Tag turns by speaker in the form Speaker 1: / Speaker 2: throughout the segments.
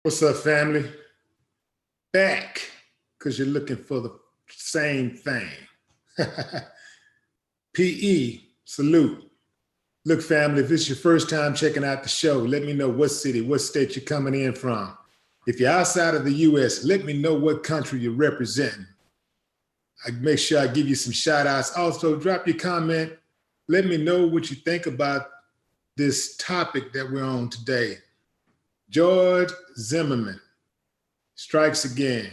Speaker 1: What's up, family? Back, because you're looking for the same thing. PE, salute. Look, family, if it's your first time checking out the show, let me know what city, what state you're coming in from. If you're outside of the US, let me know what country you're representing. I make sure I give you some shout outs. Also, drop your comment. Let me know what you think about this topic that we're on today. George Zimmerman strikes again.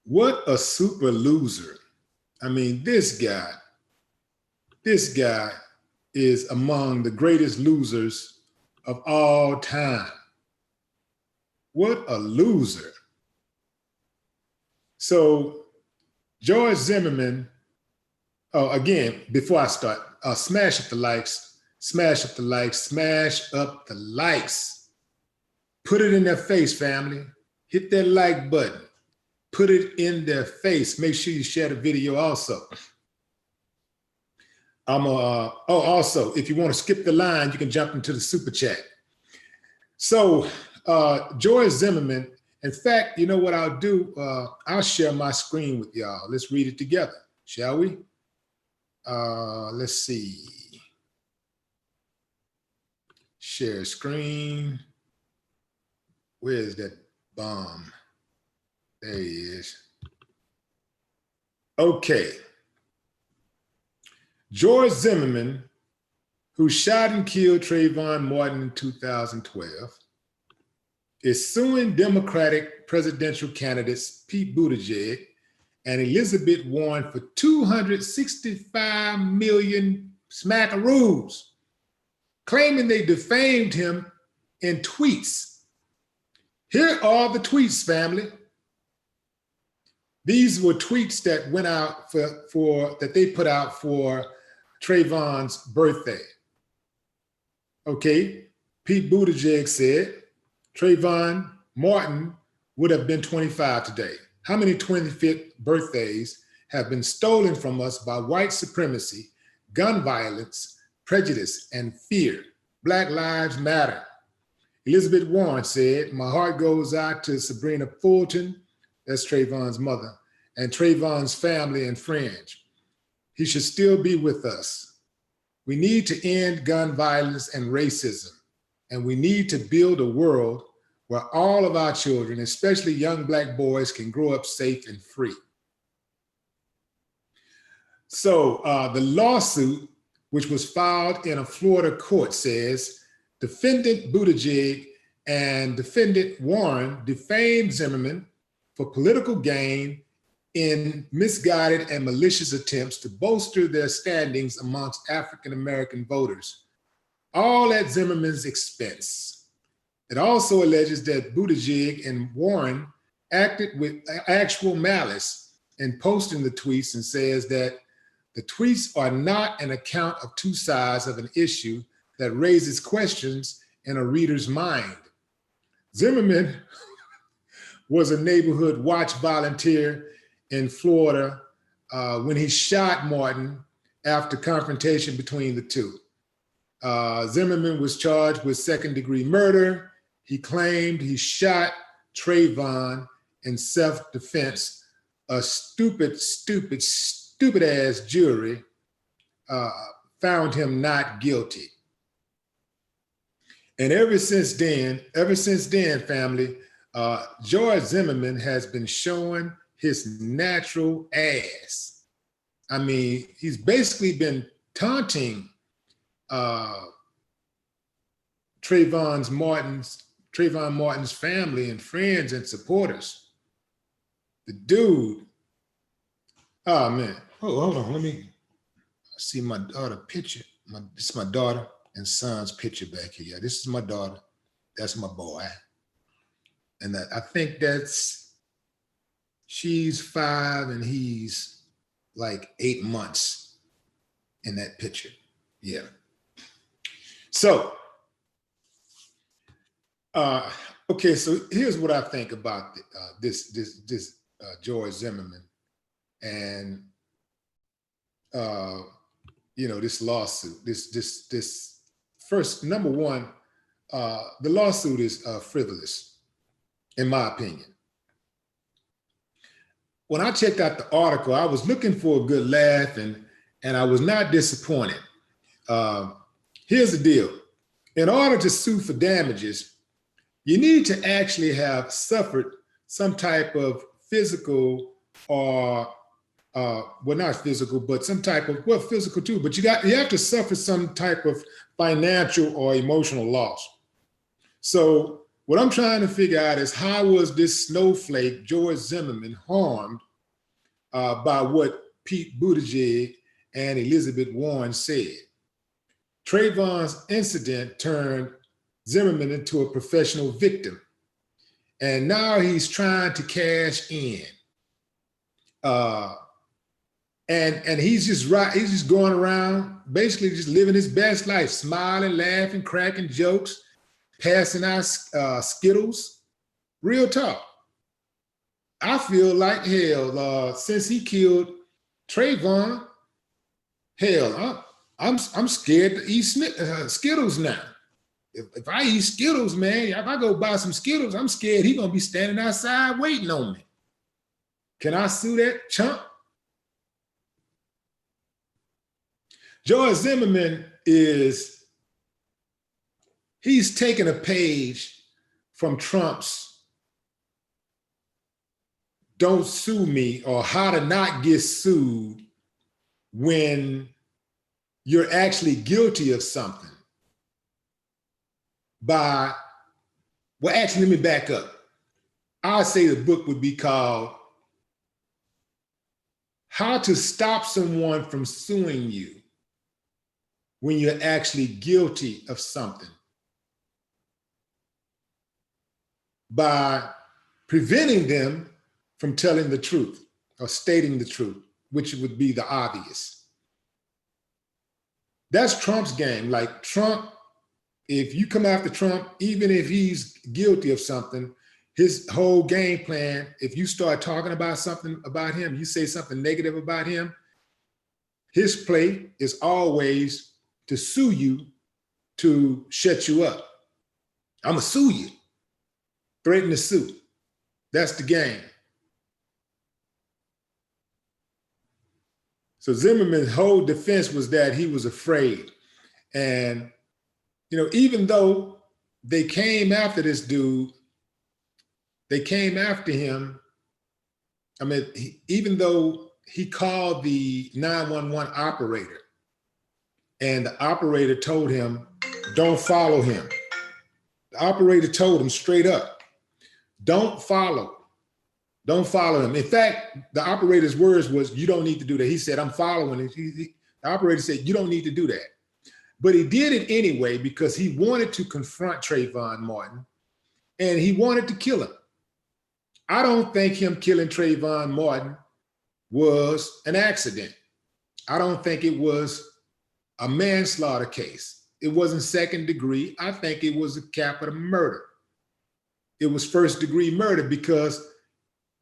Speaker 1: What a super loser. I mean, this guy is among the greatest losers of all time. What a loser. So George Zimmerman, again, before I start, smash up the likes, smash up the likes, smash up the likes. Put it in their face, family. Hit that like button. Put it in their face. Make sure you share the video also. Also, if you want to skip the line, you can jump into the super chat. So George Zimmerman, in fact, you know what I'll do? I'll share my screen with y'all. Let's read it together, shall we? Let's see. Share screen. Where is that bomb? There he is. Okay. George Zimmerman, who shot and killed Trayvon Martin in 2012, is suing Democratic presidential candidates Pete Buttigieg and Elizabeth Warren for $265 million smackaroos, claiming they defamed him in tweets. Here are the tweets, family. These were tweets that went out that they put out for Trayvon's birthday. Okay, Pete Buttigieg said, Trayvon Martin would have been 25 today. How many 25th birthdays have been stolen from us by white supremacy, gun violence, prejudice, and fear? Black Lives Matter. Elizabeth Warren said, my heart goes out to Sabrina Fulton, that's Trayvon's mother, and Trayvon's family and friends. He should still be with us. We need to end gun violence and racism, and we need to build a world where all of our children, especially young Black boys, can grow up safe and free. So the lawsuit, which was filed in a Florida court, says defendant Buttigieg and defendant Warren defamed Zimmerman for political gain in misguided and malicious attempts to bolster their standings amongst African-American voters, all at Zimmerman's expense. It also alleges that Buttigieg and Warren acted with actual malice in posting the tweets, and says that the tweets are not an account of two sides of an issue that raises questions in a reader's mind. Zimmerman was a neighborhood watch volunteer in Florida when he shot Martin after confrontation between the two. Zimmerman was charged with second-degree murder. He claimed he shot Trayvon in self-defense. A stupid ass jury found him not guilty. And ever since then, family, George Zimmerman has been showing his natural ass. I mean, he's basically been taunting Trayvon Martin's family and friends and supporters. The dude, oh man, hold on, let me see my daughter picture. This is my daughter and son's picture back here. Yeah, this is my daughter, that's my boy. And I think she's 5 and he's like 8 months in that picture. Yeah. So, okay, so here's what I think about this George Zimmerman and this lawsuit. This first, number one, the lawsuit is frivolous, in my opinion. When I checked out the article, I was looking for a good laugh, and I was not disappointed. Here's the deal. In order to sue for damages, you need to actually have suffered some type of physical or, well, not physical, but some type of, well, physical too, but you have to suffer some type of financial or emotional loss. So what I'm trying to figure out is, how was this snowflake, George Zimmerman, harmed by what Pete Buttigieg and Elizabeth Warren said? Trayvon's incident turned Zimmerman into a professional victim, and now he's trying to cash in. And he's just going around basically just living his best life, smiling, laughing, cracking jokes, passing out Skittles. Real talk. I feel like hell, since he killed Trayvon, hell, I'm scared to eat Skittles now. If I eat Skittles, man, if I go buy some Skittles, I'm scared he's gonna be standing outside waiting on me. Can I sue that chump? George Zimmerman he's taking a page from Trump's "Don't Sue Me" or how to not get sued when you're actually guilty of something well, actually, let me back up. I'd say the book would be called "How to Stop Someone from Suing You When You're Actually Guilty of Something by Preventing Them from Telling the Truth or Stating the Truth," which would be the obvious. That's Trump's game. Like Trump, if you come after Trump, even if he's guilty of something, his whole game plan, if you start talking about something about him, you say something negative about him, his play is always to sue you to shut you up. I'm gonna sue you. Threaten to sue. That's the game. So Zimmerman's whole defense was that he was afraid. And, even though they came after this dude, they came after him. I mean, even though he called the 911 operator and the operator told him, don't follow him. The operator told him straight up, don't follow him. In fact, the operator's words was, you don't need to do that. He said, I'm following him. The operator said, you don't need to do that. But he did it anyway because he wanted to confront Trayvon Martin and he wanted to kill him. I don't think him killing Trayvon Martin was an accident. I don't think it was a manslaughter case. It wasn't second degree. I think it was a capital murder. It was first degree murder because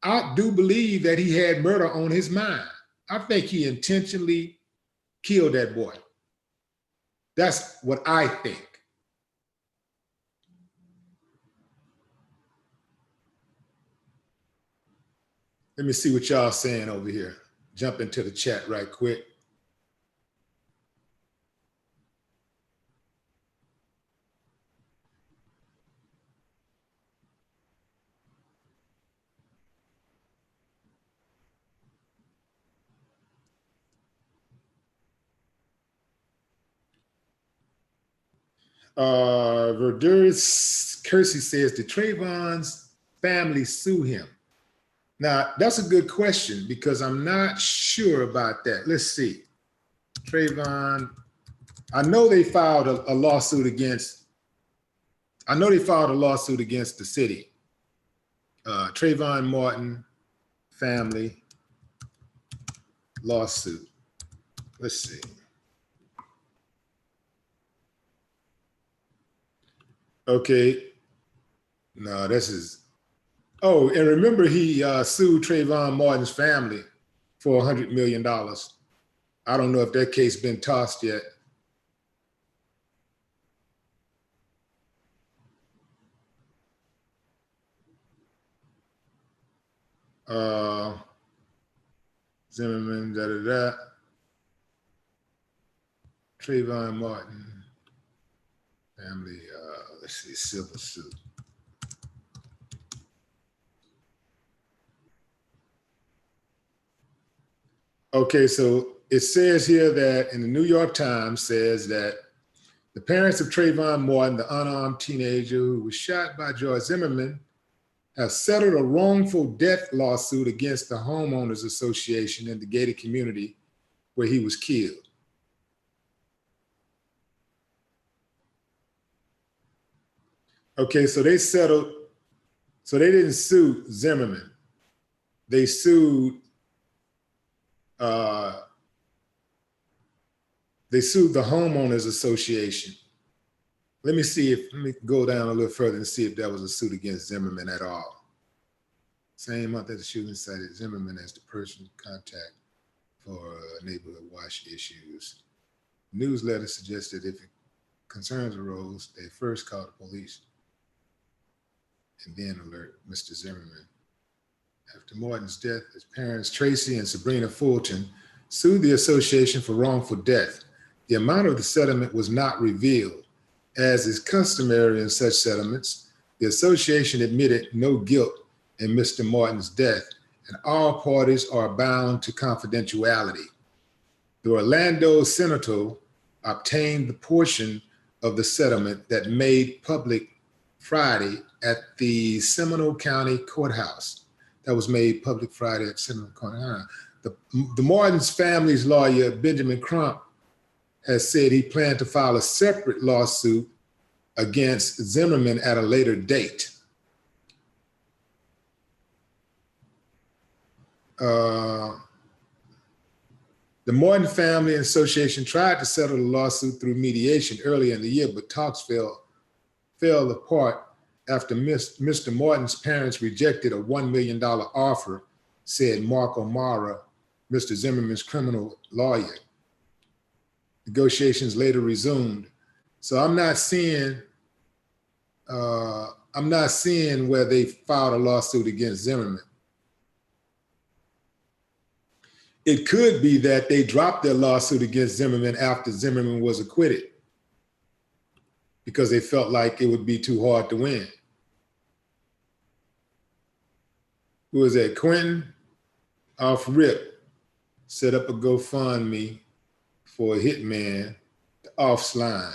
Speaker 1: I do believe that he had murder on his mind. I think he intentionally killed that boy. That's what I think. Let me see what y'all saying over here. Jump into the chat right quick. Verdur's Kersey says, did Trayvon's family sue him? Now, that's a good question because I'm not sure about that. Let's see. Trayvon, I know they filed a lawsuit against the city. Trayvon Martin family lawsuit. Let's see. Okay. No, this is, oh, and remember he sued Trayvon Martin's family for $100 million. I don't know if that case been tossed yet. Zimmerman, Trayvon Martin, family, let's see, civil suit. Okay, so it says here that in the New York Times says that the parents of Trayvon Martin, the unarmed teenager who was shot by George Zimmerman, have settled a wrongful death lawsuit against the homeowners association in the gated community where he was killed. Okay, so they settled, so they didn't sue Zimmerman. They sued the homeowners association. Let me go down a little further and see if there was a suit against Zimmerman at all. Same month that the shooting cited Zimmerman as the person of contact for neighborhood watch issues. Newsletter suggested if concerns arose, they first called the police and then alert Mr. Zimmerman. After Martin's death, his parents, Tracy and Sabrina Fulton, sued the association for wrongful death. The amount of the settlement was not revealed. As is customary in such settlements, the association admitted no guilt in Mr. Martin's death, and all parties are bound to confidentiality. The Orlando Senator obtained the portion of the settlement that made public Friday at the Seminole County Courthouse. That was made public Friday at Seminole County. The Martin's family's lawyer, Benjamin Crump, has said he planned to file a separate lawsuit against Zimmerman at a later date. The Martin Family Association tried to settle the lawsuit through mediation earlier in the year, but talks fell apart after Mr. Martin's parents rejected a $1 million offer, said Mark O'Mara, Mr. Zimmerman's criminal lawyer. Negotiations later resumed. So I'm not seeing where they filed a lawsuit against Zimmerman. It could be that they dropped their lawsuit against Zimmerman after Zimmerman was acquitted because they felt like it would be too hard to win. Who was that? Quentin off rip set up a GoFundMe for a hitman to off-slime.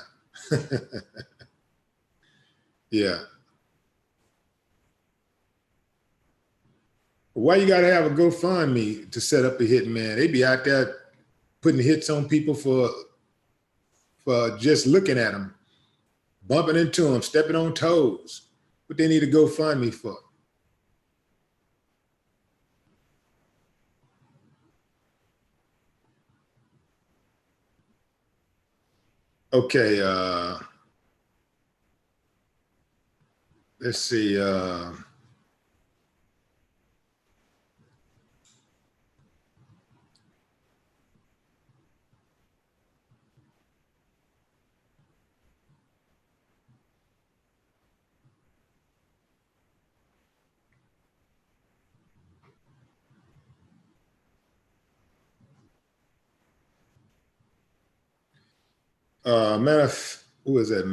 Speaker 1: Yeah. Why you gotta have a GoFundMe to set up a hitman? They be out there putting hits on people for just looking at them, bumping into them, stepping on toes. What they need a GoFundMe for? Okay, let's see. Who is that?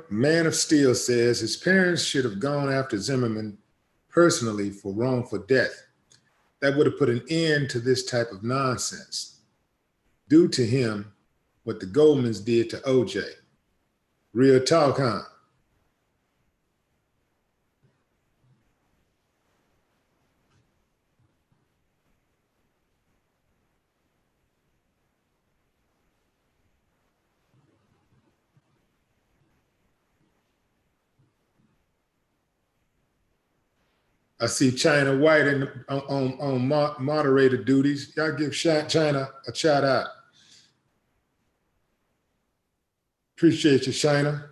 Speaker 1: Man of Steel says his parents should have gone after Zimmerman personally for wrongful death. That would have put an end to this type of nonsense. Do to him what the Goldmans did to OJ. Real talk, huh? I see China White on moderator duties. Y'all give China a shout out. Appreciate you, China.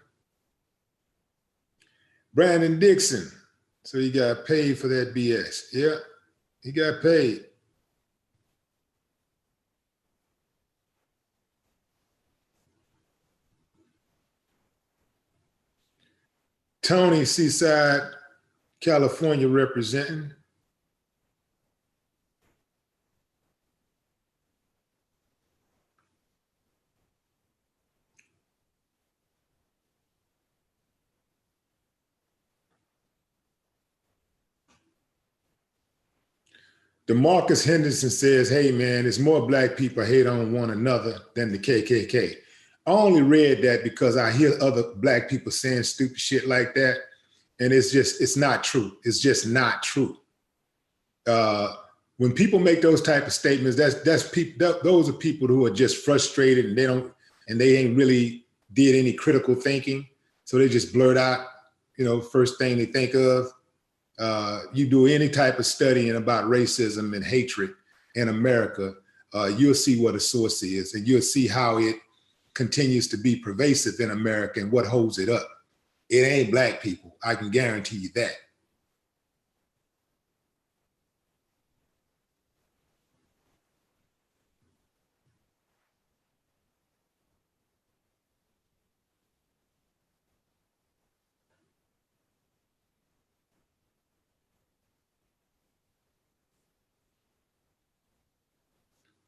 Speaker 1: Brandon Dixon. So he got paid for that BS. Yeah, he got paid. Tony, Seaside, California representing. DeMarcus Henderson says, hey man, it's more black people hate on one another than the KKK. I only read that because I hear other black people saying stupid shit like that. And it's not true. It's just not true. When people make those type of statements, those are people who are just frustrated and they ain't really did any critical thinking. So they just blurt out, first thing they think of. You do any type of studying about racism and hatred in America, you'll see what a source is, and you'll see how it continues to be pervasive in America and what holds it up. It ain't black people. I can guarantee you that.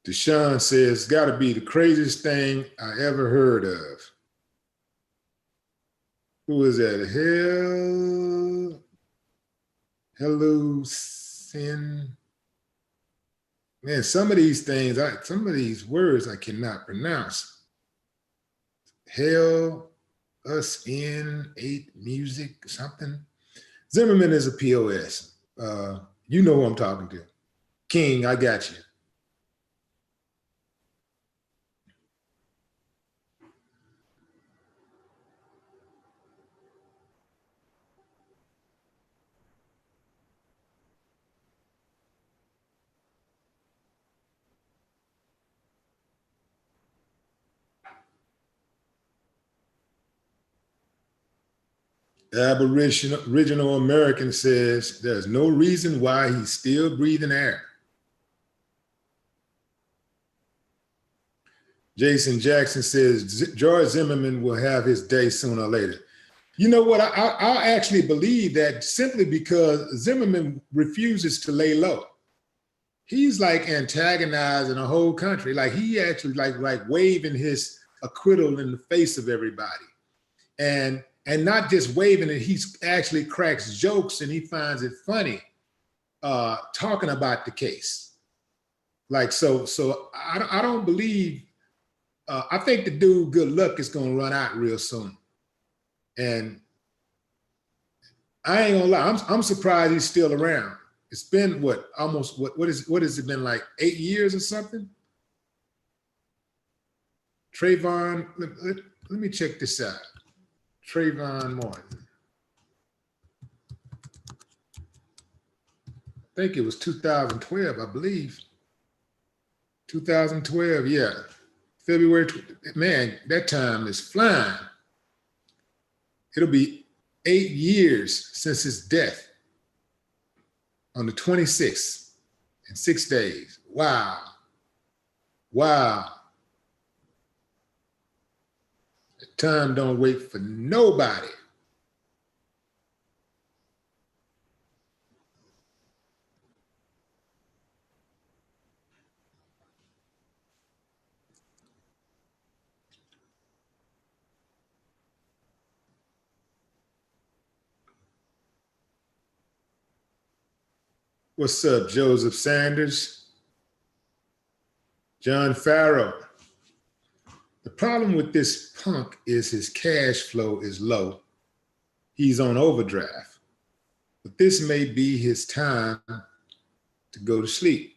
Speaker 1: Deshaun says, it's got to be the craziest thing I ever heard of. Who is that? Hello, Sin. Man, some of these things, some of these words I cannot pronounce. Hell, us in, 8 music, something. Zimmerman is a POS. You know who I'm talking to. King, I got you. Aboriginal American says there's no reason why he's still breathing air. Jason Jackson says George Zimmerman will have his day sooner or later. You know what? I actually believe that simply because Zimmerman refuses to lay low. He's like antagonizing the whole country. Like he actually like waving his acquittal in the face of everybody. And not just waving it, he actually cracks jokes and he finds it funny talking about the case. Like, so I don't believe, I think the dude, good luck, is gonna run out real soon. And I ain't gonna lie, I'm surprised he's still around. It's been what has it been, like 8 years or something? Trayvon, let me check this out. Trayvon Martin. I think it was 2012, I believe. 2012, yeah. February, man, that time is flying. It'll be 8 years since his death on the 26th in 6 days. Wow. Wow. Time don't wait for nobody. What's up, Joseph Sanders? John Farrow. The problem with this punk is his cash flow is low. He's on overdraft. But this may be his time to go to sleep.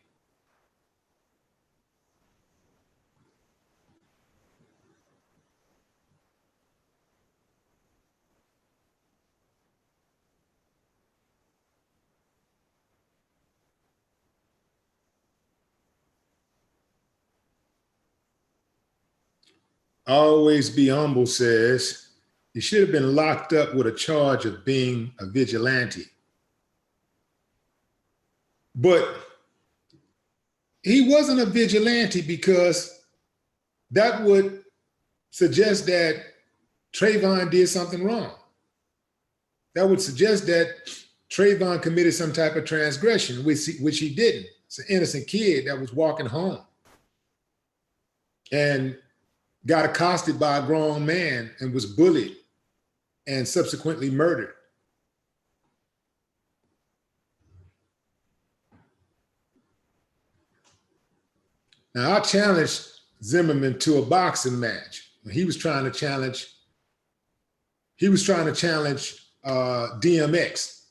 Speaker 1: Always be humble says, he should have been locked up with a charge of being a vigilante. But he wasn't a vigilante because that would suggest that Trayvon did something wrong. That would suggest that Trayvon committed some type of transgression, which he didn't. It's an innocent kid that was walking home and got accosted by a grown man and was bullied and subsequently murdered. Now, I challenged Zimmerman to a boxing match. He was trying to challenge DMX.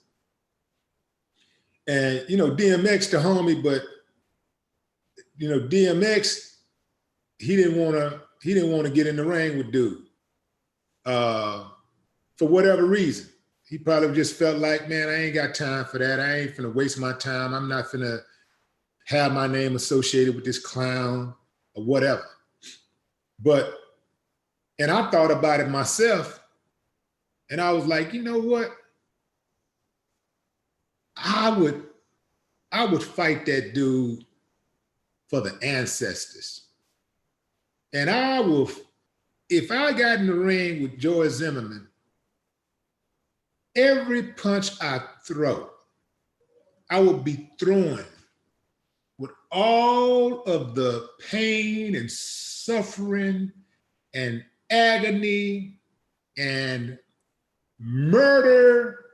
Speaker 1: And, you know, DMX the homie, but, you know, DMX, he didn't want to get in the ring with dude for whatever reason. He probably just felt like, man, I ain't got time for that. I ain't finna waste my time. I'm not finna have my name associated with this clown or whatever. But, and I thought about it myself, and I was like, you know what? I would fight that dude for the ancestors. And I will, if I got in the ring with George Zimmerman, every punch I throw, I will be throwing with all of the pain and suffering and agony and murder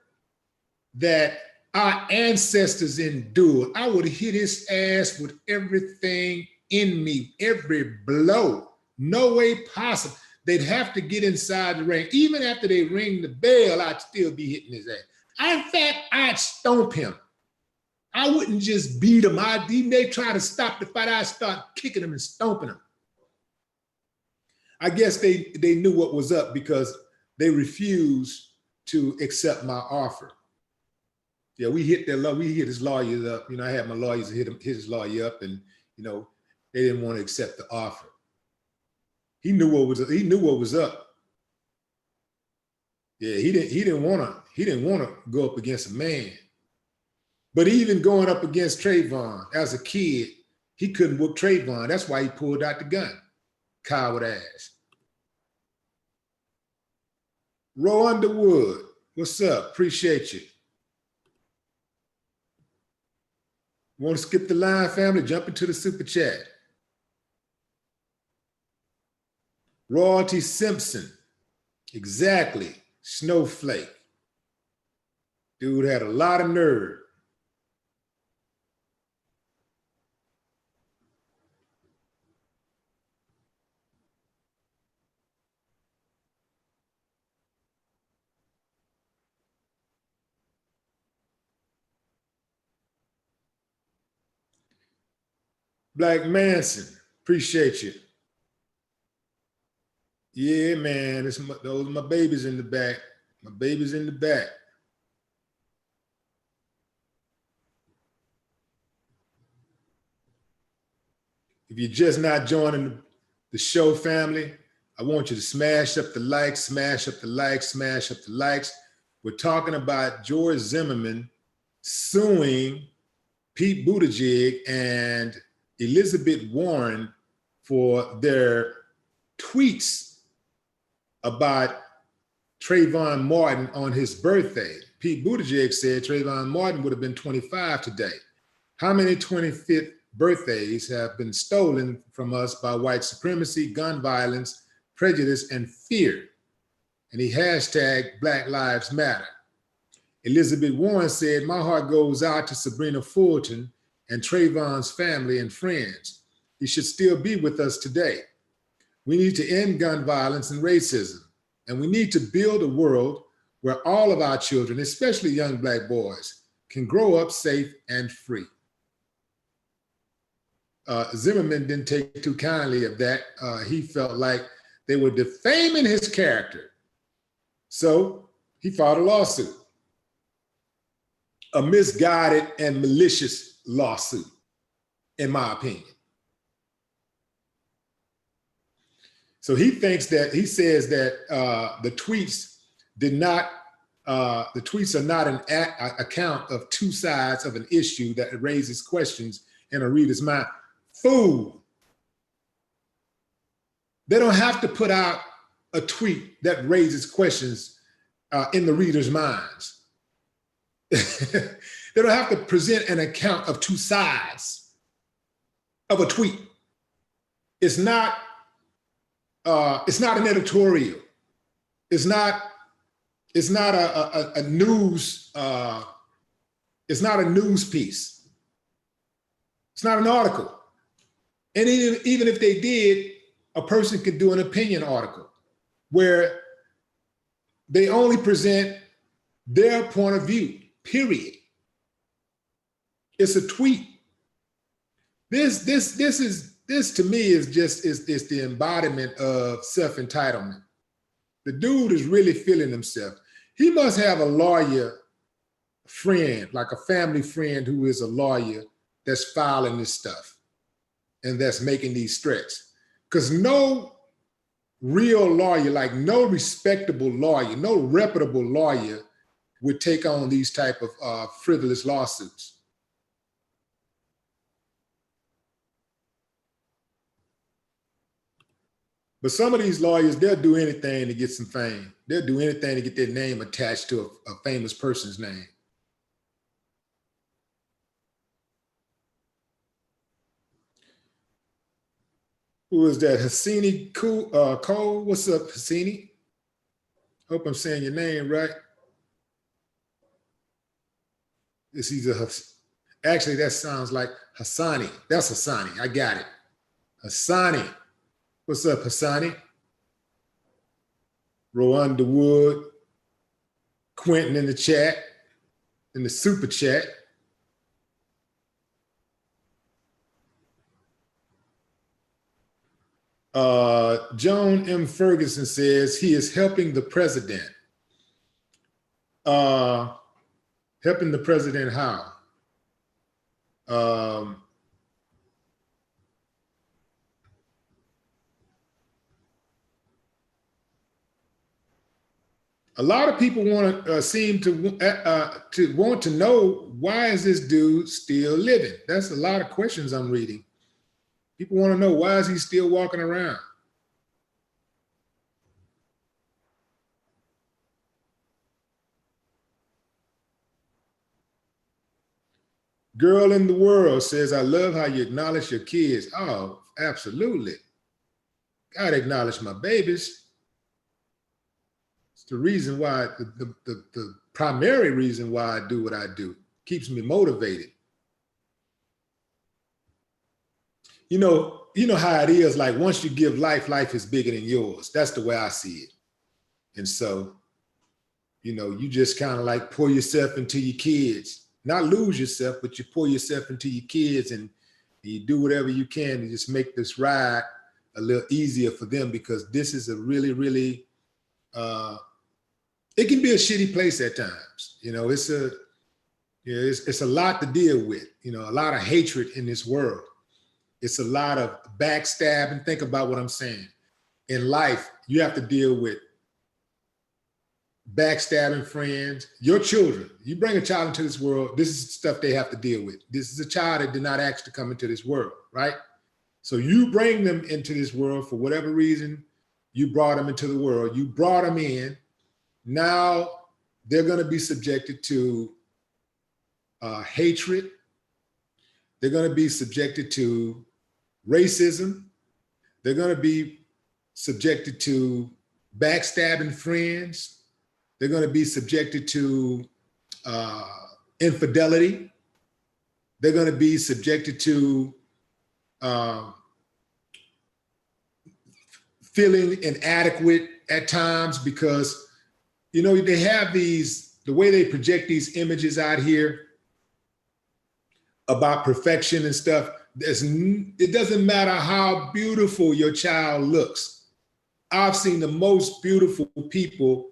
Speaker 1: that our ancestors endured. I would hit his ass with everything in me, every blow. No way possible. They'd have to get inside the ring. Even after they ring the bell, I'd still be hitting his ass. In fact, I'd stomp him. I wouldn't just beat him. They try to stop the fight, I'd start kicking him and stomping him. I guess they knew what was up because they refused to accept my offer. Yeah, we hit his lawyers up. You know, I had my lawyers hit his lawyer up, and you know, they didn't want to accept the offer. He knew what was up. Yeah, he didn't want to go up against a man. But even going up against Trayvon as a kid, he couldn't whoop Trayvon. That's why he pulled out the gun. Coward ass. Ro Underwood, what's up? Appreciate you. Want to skip the line, family? Jump into the super chat. Royalty Simpson, exactly. Snowflake. Dude had a lot of nerve. Black Manson, appreciate you. Yeah, man, those are my babies in the back. My babies in the back. If you're just not joining the show, family, I want you to smash up the likes, smash up the likes, smash up the likes. We're talking about George Zimmerman suing Pete Buttigieg and Elizabeth Warren for their tweets about Trayvon Martin on his birthday. Pete Buttigieg said Trayvon Martin would have been 25 today. How many 25th birthdays have been stolen from us by white supremacy, gun violence, prejudice, and fear? And he hashtagged Black Lives Matter. Elizabeth Warren said, my heart goes out to Sabrina Fulton and Trayvon's family and friends. He should still be with us today. We need to end gun violence and racism, and we need to build a world where all of our children, especially young Black boys, can grow up safe and free. Zimmerman didn't take too kindly of that. He felt like they were defaming his character. So he filed a lawsuit, a misguided and malicious lawsuit, in my opinion. So he says that the tweets are not an account of two sides of an issue that raises questions in a reader's mind. Fool. They don't have to put out a tweet that raises questions in the reader's minds. They don't have to present an account of two sides of a tweet. It's not an editorial. It's not a news. It's not a news piece. It's not an article. And even if they did, a person could do an opinion article where they only present their point of view, period. It's a tweet. This to me is the embodiment of self-entitlement. The dude is really feeling himself. He must have a lawyer friend, like a family friend who is a lawyer that's filing this stuff and that's making these threats. Because no real lawyer, like no respectable lawyer, no reputable lawyer would take on these type of frivolous lawsuits. But some of these lawyers, they'll do anything to get some fame. They'll do anything to get their name attached to a famous person's name. Who is that? Hassini Cole? What's up, Hassini? Hope I'm saying your name right. Actually, that sounds like Hassani. That's Hassani. I got it. Hassani. What's up, Hassani? Rowan DeWood, Quentin in the chat, in the super chat. Joan M. Ferguson says he is helping the president. Helping the president how? A lot of people want to seem to want to know, why is this dude still living? That's a lot of questions I'm reading. People want to know, why is he still walking around? Girl in the World says, I love how you acknowledge your kids. Oh, absolutely. Gotta acknowledge my babies. It's the reason why, the primary reason why I do what I do. Keeps me motivated. You know how it is, like once you give life, life is bigger than yours. That's the way I see it. And so, you just kind of like pour yourself into your kids, not lose yourself, but you pour yourself into your kids, and you do whatever you can to just make this ride a little easier for them, because this is a really, really, it can be a shitty place at times. It's a lot to deal with, a lot of hatred in this world. It's a lot of backstabbing. Think about what I'm saying. In life, you have to deal with backstabbing friends, your children. You bring a child into this world, this is stuff they have to deal with. This is a child that did not ask to come into this world, right? So you bring them into this world for whatever reason. You brought them into the world. You brought them in. Now they're going to be subjected to hatred. They're going to be subjected to racism. They're going to be subjected to backstabbing friends. They're going to be subjected to infidelity. They're going to be subjected to feeling inadequate at times, because, they have the way they project these images out here about perfection and stuff. It doesn't matter how beautiful your child looks. I've seen the most beautiful people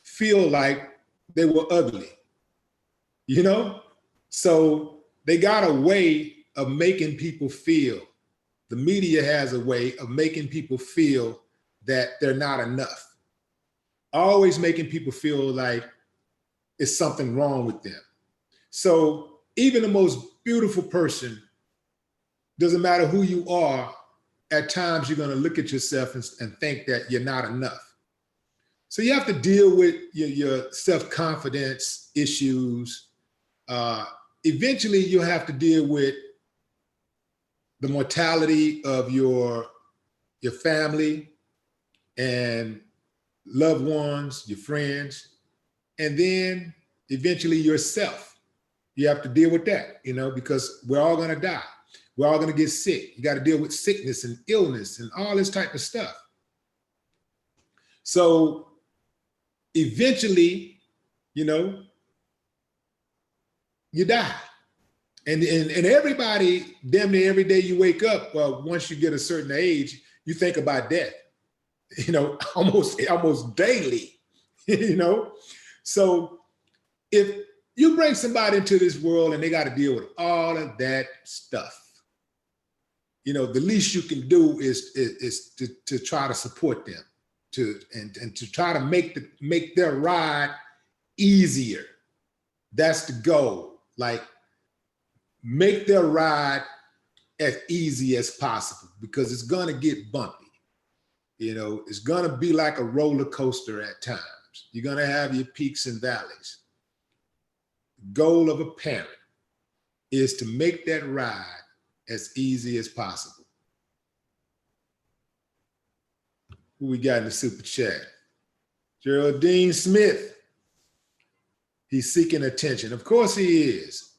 Speaker 1: feel like they were ugly, So they got a way of making people feel. The media has a way of making people feel that they're not enough. Always making people feel like it's something wrong with them. So even the most beautiful person, doesn't matter who you are, at times you're going to look at yourself and think that you're not enough. So you have to deal with your self-confidence issues. Eventually you'll have to deal with the mortality of your family and loved ones, your friends, and then eventually yourself. You have to deal with that, because we're all going to die. We're all going to get sick. You got to deal with sickness and illness and all this type of stuff. So eventually, you know, you die. And everybody, damn near every day you wake up, well, once you get a certain age, you think about death, you know, almost daily, you know? So if you bring somebody into this world and they got to deal with all of that stuff, you know, the least you can do is to try to support them, and to try to make their ride easier. That's the goal. Like, make their ride as easy as possible, because it's gonna get bumpy. You know, it's gonna be like a roller coaster at times. You're gonna have your peaks and valleys. The goal of a parent is to make that ride as easy as possible. Who we got in the super chat? Geraldine Smith. He's seeking attention. Of course he is.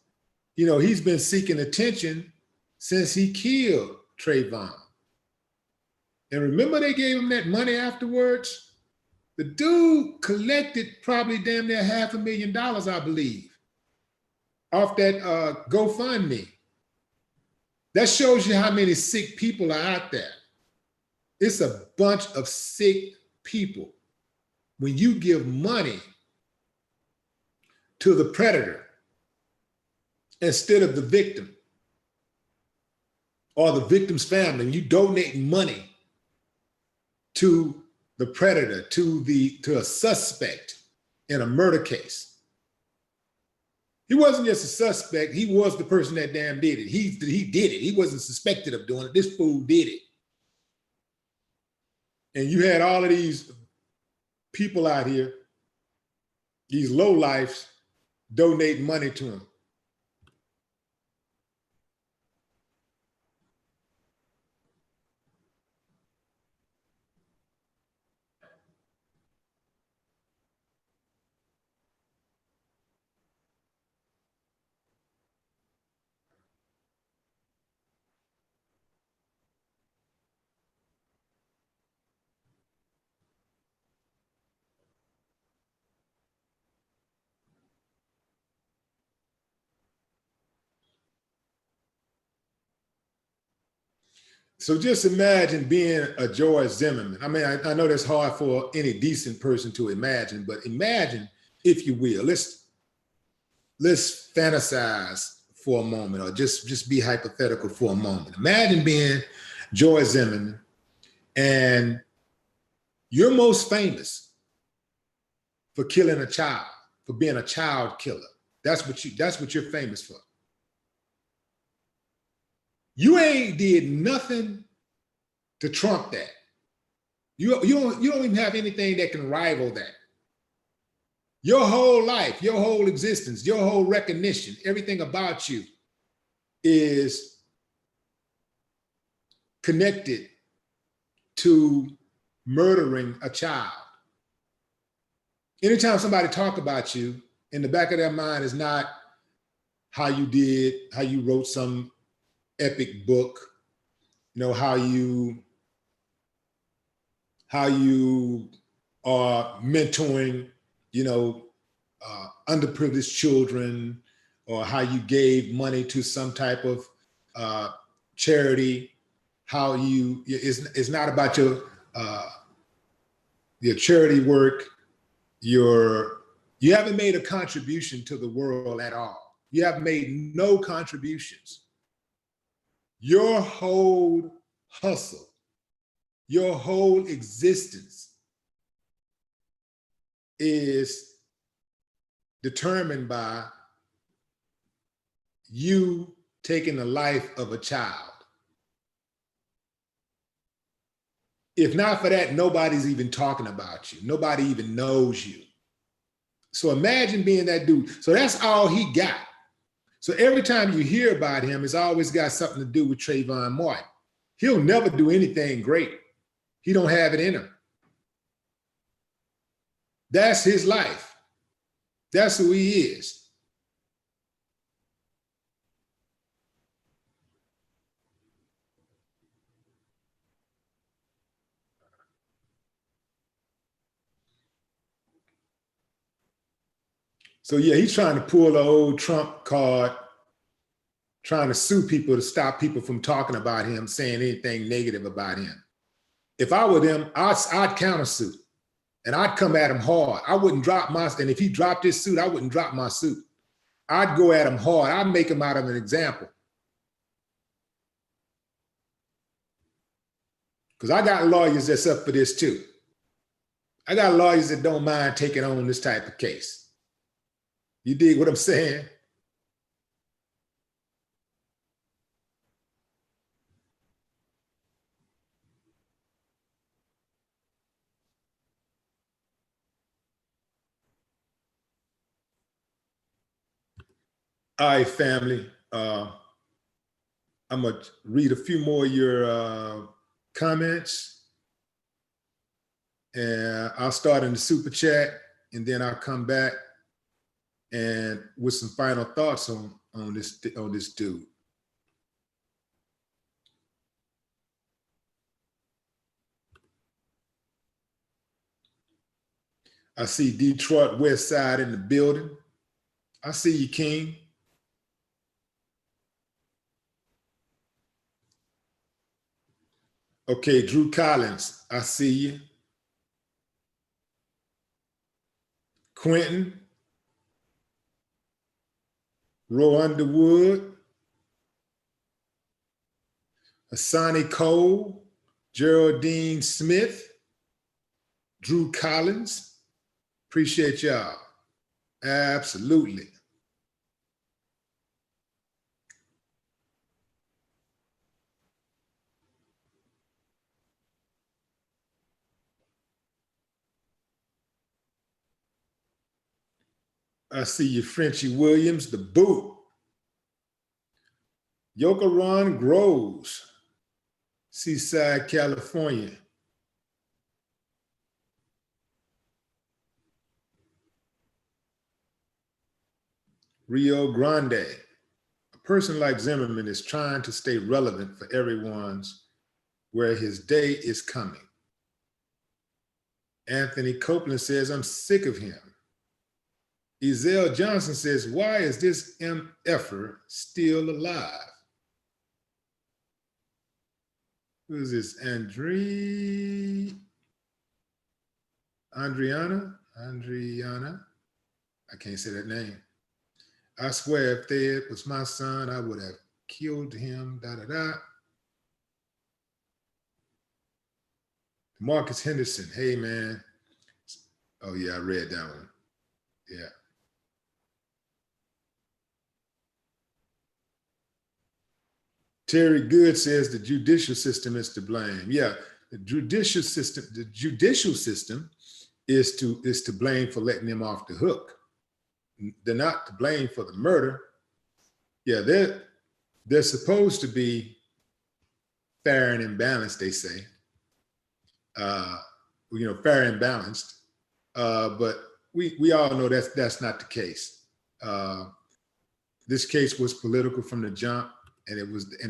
Speaker 1: You know, he's been seeking attention since he killed Trayvon. And remember they gave him that money afterwards? The dude collected probably damn near $500,000, I believe, off that GoFundMe. That shows you how many sick people are out there. It's a bunch of sick people. When you give money to the predator instead of the victim or the victim's family, you donate money to the predator, to a suspect in a murder case. He wasn't just a suspect, he was the person that damn did it. He did it. He wasn't suspected of doing it. This fool did it. And you had all of these people out here, these lowlifes, donating money to him. So just imagine being a George Zimmerman. I mean, I know that's hard for any decent person to imagine, but imagine, if you will, let's fantasize for a moment, or just be hypothetical for a moment. Imagine being George Zimmerman, and you're most famous for killing a child, for being a child killer. That's what you're famous for. You ain't did nothing to trump that. You don't even have anything that can rival that. Your whole life, your whole existence, your whole recognition, everything about you is connected to murdering a child. Anytime somebody talk about you, in the back of their mind is not how you wrote some epic book, you know, how you are mentoring, you know, underprivileged children, or how you gave money to some type of charity. How it's not about your charity work. You haven't made a contribution to the world at all. You have made no contributions. Your whole hustle, your whole existence is determined by you taking the life of a child. If not for that, nobody's even talking about you. Nobody even knows you. So imagine being that dude. So that's all he got. So every time you hear about him, it's always got something to do with Trayvon Martin. He'll never do anything great. He don't have it in him. That's his life. That's who he is. So yeah, he's trying to pull the old Trump card, trying to sue people to stop people from talking about him, saying anything negative about him. If I were them, I'd countersue, and I'd come at him hard. I wouldn't drop my, and if he dropped his suit, I wouldn't drop my suit. I'd go at him hard. I'd make him out of an example. Because I got lawyers that's up for this too. I got lawyers that don't mind taking on this type of case. You dig what I'm saying? All right, family. I'm going to read a few more of your comments. And I'll start in the super chat, and then I'll come back and with some final thoughts on this dude. I see Detroit West Side in the building. I see you, King. Okay, Drew Collins, I see you. Quentin, Roe Underwood, Asani Cole, Geraldine Smith, Drew Collins. Appreciate y'all. Absolutely. I see you, Frenchie Williams, the boot. Yokaron Groves, Seaside, California. Rio Grande. A person like Zimmerman is trying to stay relevant for everyone's where his day is coming. Anthony Copeland says, I'm sick of him. Ezell Johnson says, why is this MFer still alive? Who is this? Adriana? I can't say that name. I swear if Ted was my son, I would have killed him, Marcus Henderson, hey man. Oh yeah, I read that one. Yeah. Terry Good says the judicial system is to blame. Yeah, the judicial system is to blame for letting them off the hook. They're not to blame for the murder. Yeah, they're supposed to be fair and imbalanced, they say. Fair and balanced. But we all know that's not the case. This case was political from the jump, and it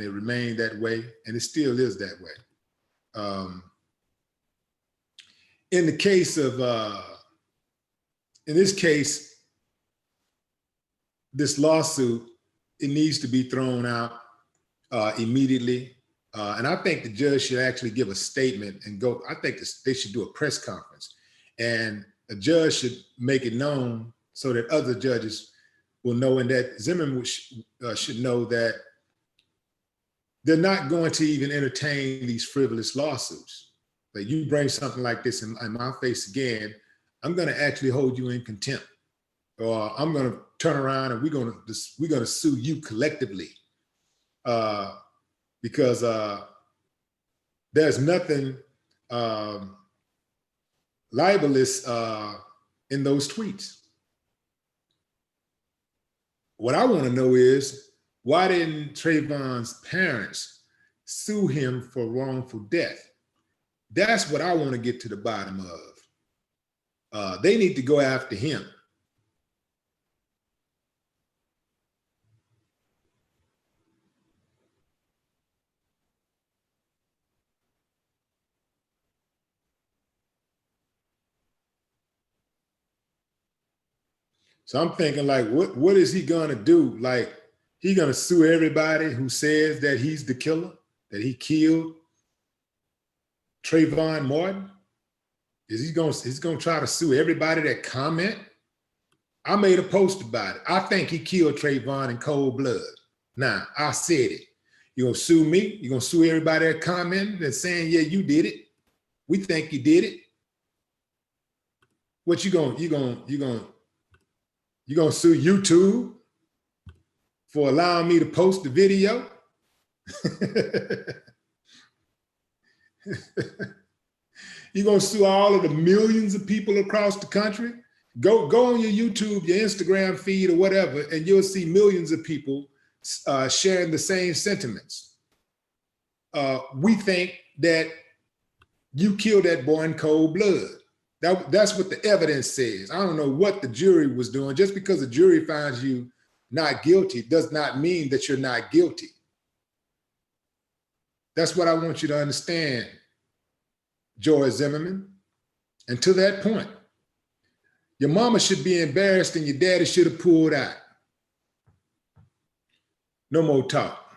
Speaker 1: remained that way, and it still is that way. In the case of, in this case, this lawsuit, it needs to be thrown out immediately. And I think the judge should actually give a statement and go, I think they should do a press conference, and a judge should make it known so that other judges will know, and that Zimmerman should know that they're not going to even entertain these frivolous lawsuits. Like, you bring something like this in my face again, I'm going to actually hold you in contempt, or I'm going to turn around and we're going to sue you collectively, because there's nothing libelous in those tweets. What I want to know is, why didn't Trayvon's parents sue him for wrongful death? That's what I want to get to the bottom of. They need to go after him. So I'm thinking like, what is he gonna do? Like, he gonna sue everybody who says that he's the killer, that he killed Trayvon Martin? He's gonna try to sue everybody that comment? I made a post about it. I think he killed Trayvon in cold blood. Now, I said it. You gonna sue me? You gonna sue everybody that commented and saying, yeah, you did it. We think you did it. What you gonna sue YouTube for allowing me to post the video? You gonna sue all of the millions of people across the country? Go on your YouTube, your Instagram feed or whatever, and you'll see millions of people sharing the same sentiments. We think that you killed that boy in cold blood. That's what the evidence says. I don't know what the jury was doing. Just because the jury finds you not guilty does not mean that you're not guilty. That's what I want you to understand, George Zimmerman. And to that point, your mama should be embarrassed and your daddy should have pulled out. No more talk.